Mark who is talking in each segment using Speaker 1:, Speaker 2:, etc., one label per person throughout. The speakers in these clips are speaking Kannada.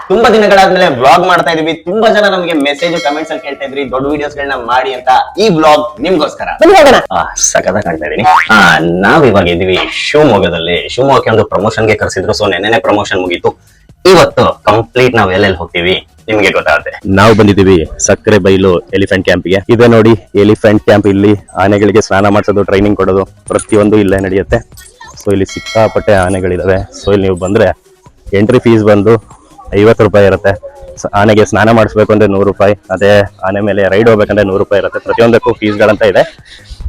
Speaker 1: ತುಂಬಾ ದಿನಗಳಾದ್ಮೇಲೆ ವ್ಲಾಗ್ ಮಾಡ್ತಾ ಇದೀವಿ. ತುಂಬಾ ಜನ ನಮಗೆ ಮೆಸೇಜ್ ಕಮೆಂಟ್ಸ್ ಅಲ್ಲಿ ಕೇಳ್ತಾ ಇದ್ರಿ ದೊಡ್ಡ ವಿಡಿಯೋಸ್ ಗಳನ್ನ ಮಾಡಿ ಅಂತ. ಈ ವ್ಲಾಗ್ ನಿಮ್ಗೋಸ್ಕರ ಸಖತ್ ಕಾಣ್ತಾ ಇದೀನಿ. ನಾವ್ ಇವಾಗ ಇದೀವಿ ಶಿವಮೊಗ್ಗದಲ್ಲಿ. ಶಿವಮೊಗ್ಗಕ್ಕೆ ಒಂದು ಪ್ರಮೋಷನ್ ಗೆ ಕರೆಸಿದ್ರು. ಸೊ ನೆನ್ನೆ ಪ್ರಮೋಷನ್ ಮುಗೀತು. ಇವತ್ತು ಕಂಪ್ಲೀಟ್ ನಾವ್ ಎಲ್ಲೆಲ್ಲಿ ಹೋಗ್ತೀವಿ ನಿಮ್ಗೆ ಗೊತ್ತಾಗುತ್ತೆ.
Speaker 2: ನಾವು ಬಂದಿದ್ದೀವಿ ಸಕ್ಕರೆ ಬೈಲು ಎಲಿಫೆಂಟ್ ಕ್ಯಾಂಪ್ಗೆ. ಇದೆ ನೋಡಿ ಎಲಿಫೆಂಟ್ ಕ್ಯಾಂಪ್. ಇಲ್ಲಿ ಆನೆಗಳಿಗೆ ಸ್ನಾನ ಮಾಡಿಸೋದು, ಟ್ರೈನಿಂಗ್ ಕೊಡೋದು ಪ್ರತಿಯೊಂದು ಇಲ್ಲೇ ನಡೆಯುತ್ತೆ. ಸೊ ಇಲ್ಲಿ ಸಿಕ್ಕಾಪಟ್ಟೆ ಆನೆಗಳಿದಾವೆ. ಸೊ ಇಲ್ಲಿ ನೀವು ಬಂದ್ರೆ ಎಂಟ್ರಿ ಫೀಸ್ ಬಂದು 50 ರೂಪಾಯಿ ಇರುತ್ತೆ. ಆನೆಗೆ ಸ್ನಾನ ಮಾಡಿಸ್ಬೇಕು ಅಂದ್ರೆ 100 ರೂಪಾಯಿ. ಅದೇ ಆನೆ ಮೇಲೆ ರೈಡ್ ಹೋಗ್ಬೇಕಂದ್ರೆ 100 ರೂಪಾಯಿ ಇರುತ್ತೆ. ಪ್ರತಿಯೊಂದಕ್ಕೂ ಫೀಸ್ಗಳಂತ ಇದೆ.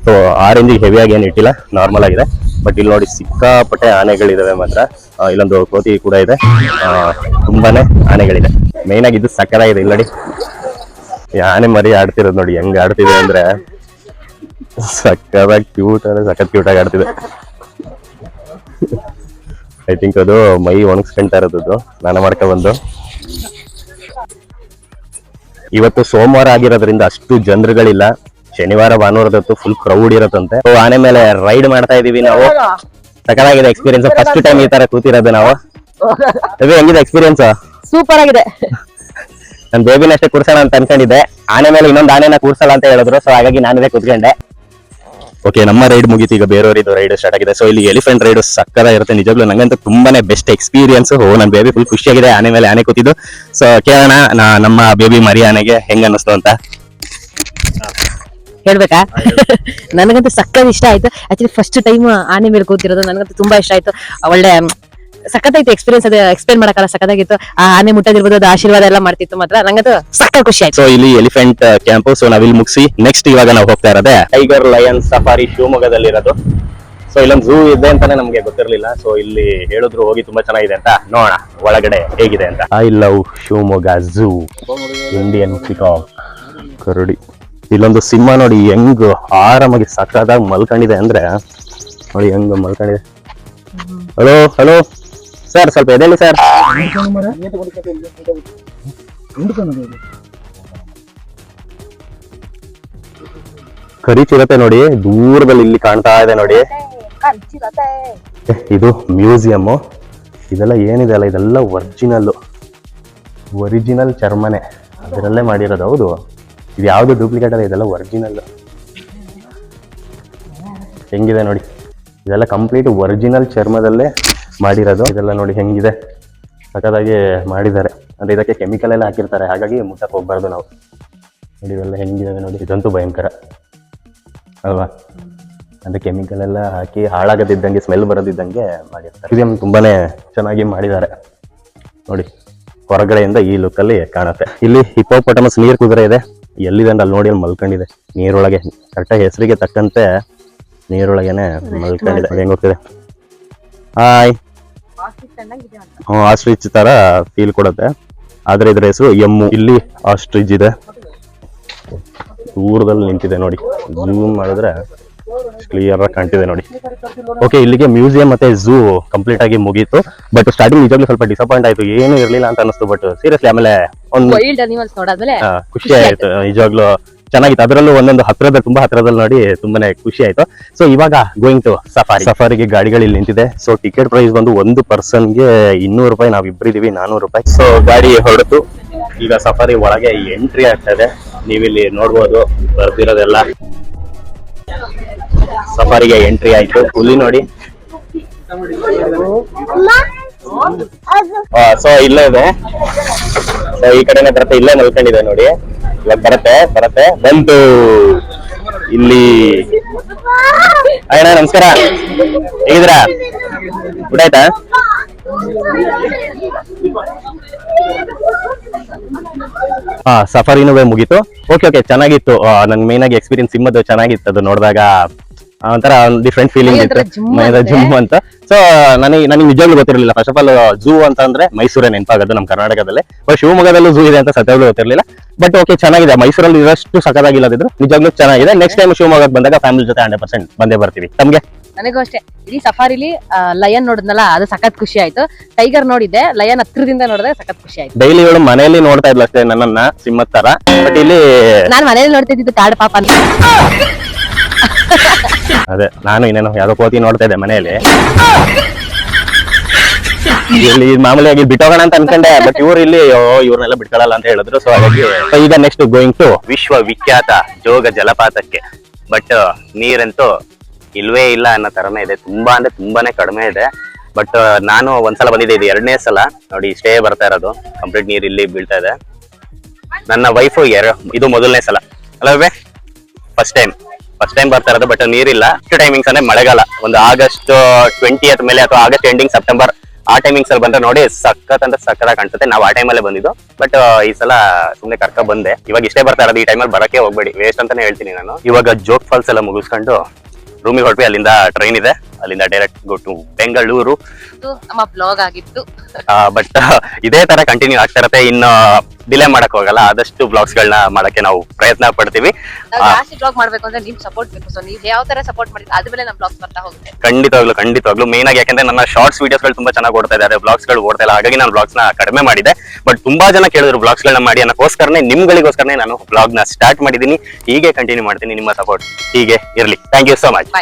Speaker 2: ಸೊ ಆ ರೇಂಜಿಗೆ ಹೆವಿಯಾಗಿ ಏನು ಇಟ್ಟಿಲ್ಲ, ನಾರ್ಮಲ್ ಆಗಿದೆ. ಬಟ್ ಇಲ್ಲಿ ನೋಡಿ ಸಿಕ್ಕಾಪಟ್ಟೆ ಆನೆಗಳಿದಾವೆ ಮಾತ್ರ. ಇಲ್ಲೊಂದು ಕೋತಿ ಕೂಡ ಇದೆ. ತುಂಬಾನೇ ಆನೆಗಳಿದೆ. ಮೇನ್ ಆಗಿ ಇದು ಸಕ್ಕತ್ತಾಗಿದೆ. ಇಲ್ಲಿ ನೋಡಿ ಆನೆ ಮರಿ ಆಡ್ತಿರೋದು ನೋಡಿ ಹೆಂಗ್ ಆಡ್ತಿದೆ ಅಂದ್ರೆ ಸಕ್ಕತ್ತಾಗಿ ಕ್ಯೂಟ್ ಆಗಿ ಸಖತ್ ಕ್ಯೂಟ್ ಆಗಿ ಆಡ್ತಿದೆ. ಐ ಥಿಂಕ್ ಅದು ಮೈ ಒಣಗಿಸ್ಕೊಂತಾ ಇರೋದು ಸ್ನಾನ ಮಾಡ್ಕೊ ಬಂದು. ಇವತ್ತು ಸೋಮವಾರ ಆಗಿರೋದ್ರಿಂದ ಅಷ್ಟು ಜನರುಗಳಿಲ್ಲ. ಶನಿವಾರ ಭಾನುವಾರದತ್ತು ಫುಲ್ ಕ್ರೌಡ್ ಇರತ್ತಂತೆ. ಆನೆ ಮೇಲೆ ರೈಡ್ ಮಾಡ್ತಾ ಇದೀವಿ ನಾವು. ಸಕಲಾಗಿದೆ ಎಕ್ಸ್ಪೀರಿಯನ್ಸ್. ಫಸ್ಟ್ ಟೈಮ್ ಈ ತರ ಕೂತಿರೋದು ನಾವು. ಹೆಂಗಿದೆ ಎಕ್ಸ್ಪೀರಿಯನ್ಸ್?
Speaker 3: ಸೂಪರ್ ಆಗಿದೆ.
Speaker 2: ನನ್ ಬೇಬಿನ ಅಷ್ಟೇ ಕೂರ್ಸೋಣ ಅಂತ ಅನ್ಕೊಂಡಿದ್ದೆ. ಆನೆ ಮೇಲೆ ಇನ್ನೊಂದು ಆನೆನ ಕೂರ್ಸಲ್ಲ ಅಂತ ಹೇಳಿದ್ರು. ಸೊ ಹಾಗಾಗಿ ನಾನೇ ಕೂತ್ಕೊಂಡೆ. ಓಕೆ, ನಮ್ಮ ರೈಡ್ ಮುಗೀತು. ಈಗ ಬೇರೆಯವರಿದ್ದು ರೈಡ್ ಸ್ಟಾರ್ಟ್ ಆಗಿದೆ. ಸೊ ಇಲ್ಲಿ ಎಲಿಫೆಂಟ್ ರೈಡ್ ಸಕ್ಕತ್ತಾಗಿ ಇರುತ್ತೆ. ನಿಜವಾಗ್ಲೂ ನಂಗಂತೂ ತುಂಬಾನೇ ಬೆಸ್ಟ್ ಎಕ್ಸ್ಪೀರಿಯನ್ಸ್. ನನ್ ಬೇಬಿ ಫುಲ್ ಖುಷಿಯಾಗಿದೆ ಆನೆ ಮೇಲೆ ಆನೆ ಕೂತಿದ್ದು. ಸೊ ಕೇಳೋಣ ನಮ್ಮ ಬೇಬಿ ಮರಿ ಆನೆಗೆ ಹೆಂಗ್ ಅನ್ನಿಸ್ತು ಅಂತ.
Speaker 3: ಹೇಳ್ಬೇಕಾ? ನನಗಂತೂ ಸಕ್ಕತ್ ಇಷ್ಟ ಆಯ್ತು. ಆಕ್ಚುಲಿ ಫಸ್ಟ್ ಟೈಮ್ ಆನೆ ಮೇಲೆ ಕೂತಿರೋದು ನನಗಂತೂ ತುಂಬಾ ಇಷ್ಟ ಆಯ್ತು. ಒಳ್ಳೆ ಸಖತ್ತಾಯ್ತು ಎಕ್ಸ್ಪೀರಿಯನ್ಸ್. ಅದು ಎಕ್ಸ್ಪ್ಲೇನ್ ಮಾಡಕ್ಕಲ್ಲ, ಸಖತ್ತಾಗಿತ್ತು. ಆ ಆನೆ ಮುಟ್ಟದಿರ್ಬೋದು, ಅದು ಆಶೀರ್ವಾದ ಎಲ್ಲ ಮಾಡ್ತಿತ್ತು ಮಾತ್ರ. ನಂಗಂತೂ ಸಕ್ಕ ಖುಷಿ ಆಯ್ತು.
Speaker 2: ಸೊ ಇಲ್ಲಿ ಎಲಿಫೆಂಟ್ ಕ್ಯಾಂಪ್. ಸೊ ನಾವಿಲ್ಲಿ ಮುಗಿಸಿ ನೆಕ್ಸ್ಟ್ ಇವಾಗ ನಾವು ಹೋಗ್ತಾ ಇರೋದೇ ಟೈಗರ್ ಲಯನ್ ಸಫಾರಿ ಶಿವಮೊಗ್ಗದಲ್ಲಿ ಇರೋದು. ಸೊ ಇಲ್ಲೊಂದು ಝೂ ಇದೆ ಅಂತಾನೆ ನಮ್ಗೆ ಗೊತ್ತಿರಲಿಲ್ಲ. ಸೊ ಇಲ್ಲಿ ಹೇಳಿದ್ರು ಹೋಗಿ ತುಂಬಾ ಚೆನ್ನಾಗಿದೆ ಅಂತ. ನೋಡೋಣ ಒಳಗಡೆ ಹೇಗಿದೆ ಅಂತ. I love Shivamogga zoo. Indian peacock ಕರಡಿ. ಇಲ್ಲೊಂದು ಸಿಂಹ ನೋಡಿ ಹೆಂಗ್ ಆರಾಮಾಗಿ ಸಕ್ಕತ್ತಾಗಿ ಮಲ್ಕೊಂಡಿದೆ ಅಂದ್ರೆ ನೋಡಿ ಹೆಂಗ್ ಮಲ್ಕೊಂಡಿದೆ. ಹಲೋ ಹಲೋ ಸರ್, ಸ್ವಲ್ಪ ಎದೇಳಿ ಸರ್. ಕರಿಚಿರತೆ ನೋಡಿ ದೂರದಲ್ಲಿ ಇಲ್ಲಿ ಕಾಣ್ತಾ ಇದೆ ನೋಡಿ. ಇದು ಮ್ಯೂಸಿಯಂ. ಇದೆಲ್ಲ ಏನಿದೆ ಅಲ್ಲ, ಇದೆಲ್ಲ ಒರಿಜಿನಲ್ ಚರ್ಮನೆ ಅದರಲ್ಲೇ ಮಾಡಿರೋದು. ಹೌದು, ಇದು ಯಾವ್ದು ಡೂಪ್ಲಿಕೇಟ್ ಅಲ್ಲ, ಇದೆಲ್ಲ ಒರಿಜಿನಲ್. ಹೆಂಗಿದೆ ನೋಡಿ, ಇದೆಲ್ಲ ಕಂಪ್ಲೀಟ್ ಒರಿಜಿನಲ್ ಚರ್ಮದಲ್ಲೇ ಮಾಡಿರೋದು. ಇದೆಲ್ಲ ನೋಡಿ ಹೆಂಗಿದೆ, ಸಖತ್ತಾಗಿ ಮಾಡಿದ್ದಾರೆ. ಅಂದ್ರೆ ಇದಕ್ಕೆ ಕೆಮಿಕಲ್ ಎಲ್ಲ ಹಾಕಿರ್ತಾರೆ, ಹಾಗಾಗಿ ಮುಟ್ಟಕ್ಕೆ ಹೋಗ್ಬಾರ್ದು ನಾವು. ನೋಡಿ ಇವೆಲ್ಲ ಹೆಂಗಿದೆ ನೋಡಿ. ಇದಂತೂ ಭಯಂಕರ ಅಲ್ವಾ? ಅಂದ್ರೆ ಕೆಮಿಕಲ್ ಎಲ್ಲ ಹಾಕಿ ಹಾಳಾಗದಿದ್ದಂಗೆ, ಸ್ಮೆಲ್ ಬರೋದಿದ್ದಂಗೆ ಮಾಡಿರ್ತಾರೆ. ಮ್ಯೂಸಿಯಂ ತುಂಬಾನೇ ಚೆನ್ನಾಗಿ ಮಾಡಿದ್ದಾರೆ ನೋಡಿ. ಹೊರಗಡೆಯಿಂದ ಈ ಲುಕ್ಕಲ್ಲಿ ಕಾಣುತ್ತೆ. ಇಲ್ಲಿ ಹಿಪ್ಪೋಪೊಟಮಸ್ ನೀರ್ ಕುದುರೆ ಇದೆ. ಎಲ್ಲಿದೆ ಅಂದ್ರೆ ಅಲ್ಲಿ ನೋಡಿ, ಅಲ್ಲಿ ಮಲ್ಕೊಂಡಿದೆ ನೀರೊಳಗೆ. ಕರೆಕ್ಟಾಗಿ ಹೆಸರಿಗೆ ತಕ್ಕಂತೆ ನೀರೊಳಗೇನೆ ಮಲ್ಕೊಂಡಿದೆ. ಹೆಂಗ್ ಹೋಗ್ತಿದೆ. ಹಾಯ್. ಆಸ್ಟ್ರಿಚ್ ತರ ಫೀಲ್ ಕೊಡುತ್ತೆ. ಆದ್ರೆ ಇದ್ರ ಹೆಸರು ಎಮ್ಮು. ಇಲ್ಲಿ ಆಸ್ಟ್ರಿಚ್ ಇದೆ, ದೂರದಲ್ಲಿ ನಿಂತಿದೆ ನೋಡಿ. ಝೂಮ್ ಮಾಡಿದ್ರೆ ಕ್ಲಿಯರ್ ಆಗಿ ಕಾಣ್ತಿದೆ ನೋಡಿ. ಓಕೆ, ಇಲ್ಲಿಗೆ ಮ್ಯೂಸಿಯಂ ಮತ್ತೆ ಝೂ ಕಂಪ್ಲೀಟ್ ಆಗಿ ಮುಗೀತು. ಬಟ್ ಸ್ಟಾರ್ಟಿಂಗ್ ನಿಜವಾಗ್ಲೂ ಸ್ವಲ್ಪ ಡಿಸಪಾಯಿಂಟ್ ಆಯ್ತು, ಏನು ಇರ್ಲಿಲ್ಲ ಅಂತ ಅನಿಸ್ತು. ಬಟ್ ಸೀರಿಯಸ್ಲಿ ಆಮೇಲೆ ಒಂದು ಖುಷಿ ಆಯ್ತು. ನಿಜವಾಗ್ಲೂ ಚೆನ್ನಾಗಿತ್ತು. ಅದರಲ್ಲೂ ಒಂದೊಂದು ತುಂಬಾ ಹತ್ರದಲ್ಲಿ ನೋಡಿ ತುಂಬಾನೇ ಖುಷಿ ಆಯ್ತು. ಸೊ ಇವಾಗ ಗೋಯಿಂಗ್ ಟು ಸಫಾರಿಗೆ ಗಾಡಿಗಳು ಇಲ್ಲಿ ನಿಂತಿದೆ. ಸೊ ಟಿಕೆಟ್ ಪ್ರೈಸ್ ಬಂದು 1 ಪರ್ಸನ್ಗೆ 200 ರೂಪಾಯಿ. ನಾವ್ ಇಬ್ಬರಿದೀವಿ 400 ರೂಪಾಯಿ. ಸೊ ಗಾಡಿ ಹೊರಟು ಈಗ ಸಫಾರಿ ಒಳಗೆ ಎಂಟ್ರಿ ಆಗ್ತಾ ಇದೆ. ನೀವಿಲ್ಲಿ ನೋಡ್ಬೋದು ಬರ್ತಿರೋದೆಲ್ಲ. ಸಫಾರಿಗೆ ಎಂಟ್ರಿ ಆಯ್ತು. ಹುಲಿ ನೋಡಿ. ಸೊ ಇಲ್ಲೇ ಇದೆ. ಸೊ ಈ ಕಡೆನೆ ಬರುತ್ತೆ, ಇಲ್ಲೇ ಮಲ್ಕೊಂಡಿದೆ ನೋಡಿ. ಇವಾಗ ಬರತ್ತೆ ಬಂತು ಇಲ್ಲಿ. ಅಣ್ಣ ನಮಸ್ಕಾರ, ಹೇಗಿದ್ದೀರಾ? ಊಟ ಆಯ್ತಾ? ಸಫಾರಿನೂ ಮುಗೀತು. ಓಕೆ ಚೆನ್ನಾಗಿತ್ತು. ನನ್ ಮೇನ್ ಆಗಿ ಎಕ್ಸ್ಪೀರಿಯನ್ಸ್ ಸಿಮ್ಮದು ಚೆನ್ನಾಗಿತ್ತು. ಅದು ನೋಡಿದಾಗ ಒಂಥರ ಡಿಫ್ರೆಂಟ್ ಫೀಲಿಂಗ್ ಇತ್ತು. ಜಿಮ್ ಅಂತ. ಸೊ ನನಗೆ ನಿಜವಾಗ್ಲೂ ಗೊತ್ತಿರಲಿಲ್ಲ. ಫಸ್ಟ್ ಆಫ್ ಆಲ್ ಝೂ ಅಂತ ಅಂದ್ರೆ ಮೈಸೂರೇ ನೆನಪಾಗೋದು ನಮ್ಮ ಕರ್ನಾಟಕದಲ್ಲಿ. ಬಟ್ ಶಿವಮೊಗ್ಗದಲ್ಲೂ ಝೂ ಇದೆ ಅಂತ ಸತ್ಯವಾಗ್ಲೂ ಗೊತ್ತಿರಲಿಲ್ಲ. ಬಟ್ ಓಕೆ ಚೆನ್ನಾಗಿದೆ. ಮೈಸೂರಲ್ಲಿ ಇರೋಷ್ಟು ಸಖತ್ತಾಗಿಲ್ಲದಿದ್ರು ನಿಜವಾಗ್ಲೂ ಚೆನ್ನಾಗಿದೆ. ನೆಕ್ಸ್ಟ್ ಟೈಮ್ ಶಿವಮೊಗ್ಗಕ್ಕೆ ಬಂದಾಗ ಫ್ಯಾಮಿಲಿ ಜೊತೆ 100% ಬಂದೇ ಬರ್ತೀವಿ. ತಮ್ಗೆ?
Speaker 3: ನನಗೂ ಅಷ್ಟೇ. ಇಡೀ ಸಫಾರಿಲಿ ಲಯನ್ ನೋಡಿದ್ನಲ್ಲ, ಅದು ಸಖತ್ ಖುಷಿ ಆಯ್ತು. ಟೈಗರ್ ನೋಡಿದ್ದೆ, ಲಯನ್ ಹತ್ರದಿಂದ ನೋಡಿದ್ರೆ ಸಖತ್ ಖುಷಿ ಆಯ್ತು.
Speaker 2: ಡೈಲಿ ಇವಳು ಮನೆಯಲ್ಲಿ ನೋಡ್ತಾ ಇದ್ಲು ಅಷ್ಟೇ ನನ್ನನ್ನ, ಸಿಂಹದ ತರ. ಬಟ್ ಇಲ್ಲಿ
Speaker 3: ನಾನ್ ಮನೇಲಿ ನೋಡ್ತಿದ್ದು ಕಾಡು ಪಾಪ ಅಂತ.
Speaker 2: ಅದೇ ನಾನು ಇನ್ನೇನು ಯಾವ್ದೋ ಕೋತಿ ನೋಡ್ತಾ ಇದ್ದೆ ಮನೆಯಲ್ಲಿ. ಇಲ್ಲಿ ಮಾಮೂಲಿಯಾಗಿ ಬಿಟ್ಟೋಗೋಣ ಅಂತ ಅನ್ಕೊಂಡೆ, ಬಟ್ ಇವ್ರು ಇಲ್ಲಿ ಇವ್ರನ್ನೆಲ್ಲ ಬಿಟ್ಕೊಳ್ಳಲ್ಲ ಅಂತ ಹೇಳಿದ್ರು. ಸೊ ಹಾಗಾಗಿ ಈಗ ನೆಕ್ಸ್ಟ್ ಗೋಯಿಂಗ್ ಟು ವಿಶ್ವವಿಖ್ಯಾತ ಜೋಗ ಜಲಪಾತಕ್ಕೆ. ಬಟ್ ನೀರಂತೂ ಇಲ್ವೇ ಇಲ್ಲ ಅನ್ನೋ ತರನೇ ಇದೆ, ತುಂಬಾ ಅಂದ್ರೆ ತುಂಬಾನೇ ಕಡಿಮೆ ಇದೆ. ಬಟ್ ನಾನು ಒಂದ್ಸಲ ಬಂದಿದ್ದೆ, ಇದು 2ನೇ ಸಲ ನೋಡಿ ಇಷ್ಟೇ ಬರ್ತಾ ಇರೋದು, ಕಂಪ್ಲೀಟ್ ನೀರ್ ಇಲ್ಲಿ ಬೀಳ್ತಾ ಇದೆ. ನನ್ನ ವೈಫು ಇದು ಮೊದಲನೇ ಸಲ ಅಲ್ಲವೇ, ಫಸ್ಟ್ ಟೈಮ್ ಬರ್ತಾ ಇರೋದು. ಬಟ್ ನೀರಿಲ್ಲ. ಇಷ್ಟು ಟೈಮಿಂಗ್ಸ್ ಅಂದ್ರೆ ಮಳೆಗಾಲ, ಒಂದು ಆಗಸ್ಟ್ 20th ಮೇಲೆ ಅಥವಾ ಆಗಸ್ಟ್ ಎಂಡಿಂಗ್ ಸೆಪ್ಟೆಂಬರ್ ಆ ಟೈಮಿಂಗ್ಸ್ ಅಲ್ಲಿ ಬಂದ್ರೆ ನೋಡಿ ಸಖತ್ ಅಂತ ಸಖತ್ತಾಗಿ ಕಾಣಿಸುತ್ತೆ. ನಾವು ಆ ಟೈಮಲ್ಲೇ ಬಂದಿದ್ದು, ಬಟ್ ಈ ಸಲ ಸುಮ್ನೆ ಕರ್ಕ ಬಂದೆ. ಇವಾಗ ಇಷ್ಟೇ ಬರ್ತಾ ಇರೋದು, ಈ ಟೈಮಲ್ಲಿ ಬರಕ್ಕೆ ಹೋಗ್ಬೇಡಿ, ವೇಸ್ಟ್ ಅಂತಾನೆ ಹೇಳ್ತೀನಿ ನಾನು. ಇವಾಗ ಜೋಗ್ ಫಾಲ್ಸ್ ಎಲ್ಲ ಮುಗಿಸ್ಕೊಂಡು ರೂಮಿಗೆ ಹೊರಟ್ವಿ. ಅಲ್ಲಿಂದ ಟ್ರೈನ್ ಇದೆ, ಅಲ್ಲಿಂದ ಡೈರೆಕ್ಟ್ ಗೋ ಟು ಬೆಂಗಳೂರು.
Speaker 3: ನಮ್ಮ ಬ್ಲಾಗ್ ಆಗಿತ್ತು.
Speaker 2: ಬಟ್ ಇದೇ ತರ ಕಂಟಿನ್ಯೂ ಆಗ್ತಾ ಇರತ್ತೆ. ಇನ್ನು ಡಿಲೇ ಮಾಡಕ್ ಹೋಗಲ್ಲ, ಆದಷ್ಟು ಬ್ಲಾಗ್ಸ್ ಗಳನ್ನ ಮಾಡಕ್ಕೆ ನಾವು ಪ್ರಯತ್ನ ಪಡ್ತೀವಿ.
Speaker 3: ಜಾಸ್ತಿ ಬ್ಲಾಗ್ ಮಾಡ್ಬೇಕು ಅಂದ್ರೆ ನಿಮ್ ಸಪೋರ್ಟ್ ಬೇಕು. ಸೊ ನೀವ್ ಯಾವ ತರ ಸಪೋರ್ಟ್ ಮಾಡಿದ್ರೆ ಅದ್ಮೇಲೆ ನಮ್ ಬ್ಲಾಗ್ಸ್ ಬರ್ತಾ ಹೋಗುತ್ತೆ.
Speaker 2: ಖಂಡಿತವಾಗ್ಲು ಮೇನ್ ಆಗಿ ಯಾಕಂದ್ರೆ ನನ್ನ ಶಾರ್ಟ್ಸ್ ವಿಡಿಯೋಸ್ ಗಳು ತುಂಬಾ ಚೆನ್ನಾಗಿ ಓಡ್ತಾ ಇದ್ದಾರೆ, ಬ್ಲಾಗ್ಸ್ ಗಳು ಓಡ್ತಾ ಇಲ್ಲ. ಹಾಗಾಗಿ ನಾನು ಬ್ಲಾಗ್ಸ್ ನ ಕಡಿಮೆ ಮಾಡಿದೆ. ಬಟ್ ತುಂಬಾ ಜನ ಕೇಳಿದ್ರು ಬ್ಲಾಗ್ಸ್ ಗಳನ್ನ ಮಾಡಿ, ಅನ್ನೋಸ್ಕರನೇ ನಿಮ್ಗಳಿಗೋಸ್ಕರನೇ ನಾನು ಬ್ಲಾಗ್ ನ ಸ್ಟಾರ್ಟ್ ಮಾಡಿದೀನಿ. ಹೀಗೆ ಕಂಟಿನ್ಯೂ ಮಾಡ್ತೀನಿ. ನಿಮ್ಮ ಸಪೋರ್ಟ್ ಹೀಗೆ ಇರ್ಲಿ. Thank you so much.